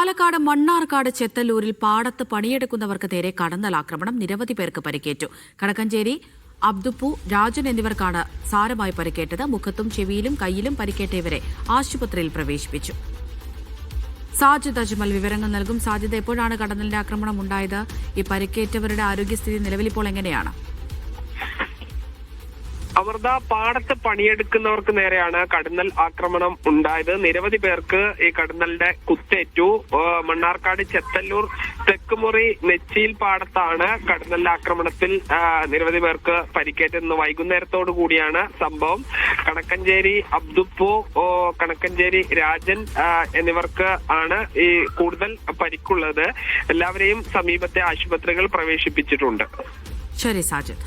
പാലക്കാട് മണ്ണാർക്കാട് ചെത്തല്ലൂരിൽ പാടത്ത് പണിയെടുക്കുന്നവർക്ക് നേരെ കടന്നലാക്രമണം. നിരവധി പേർക്ക് പരിക്കേറ്റു. കടക്കഞ്ചേരി അബ്ദുപ്പു, രാജൻ എന്നിവർക്കാണ് സാരമായി പരിക്കേറ്റത്. മുഖത്തും ചെവിയിലും കൈയിലും പരിക്കേറ്റ ഇവരെ ആശുപത്രിയിൽ പ്രവേശിപ്പിച്ചു. സാജിദ് അജ്മൽ വിവരങ്ങൾ നൽകും. സാജിദ്, എപ്പോഴാണ് കടന്നലിന്റെ ആക്രമണം ഉണ്ടായത്? ഈ പരിക്കേറ്റവരുടെ ആരോഗ്യസ്ഥിതി നിലവിലിപ്പോൾ എങ്ങനെയാണ്? അമൃത, പാടത്ത് പണിയെടുക്കുന്നവർക്ക് നേരെയാണ് കടന്നൽ ആക്രമണം ഉണ്ടായത്. നിരവധി പേർക്ക് ഈ കടന്നലിന്റെ കുത്തേറ്റു. മണ്ണാർക്കാട് ചെത്തല്ലൂർ തെക്കുമുറി നെച്ചിയിൽ പാടത്താണ് കടന്നലിന്റെ ആക്രമണത്തിൽ നിരവധി പേർക്ക് പരിക്കേറ്റത്. വൈകുന്നേരത്തോടു കൂടിയാണ് സംഭവം. കണക്കഞ്ചേരി അബ്ദുപ്പു, കണക്കഞ്ചേരി രാജൻ എന്നിവർക്ക് ആണ് ഈ കൂടുതൽ പരിക്കുള്ളത്. എല്ലാവരെയും സമീപത്തെ ആശുപത്രികൾ പ്രവേശിപ്പിച്ചിട്ടുണ്ട്. ശരി സാജിദ്.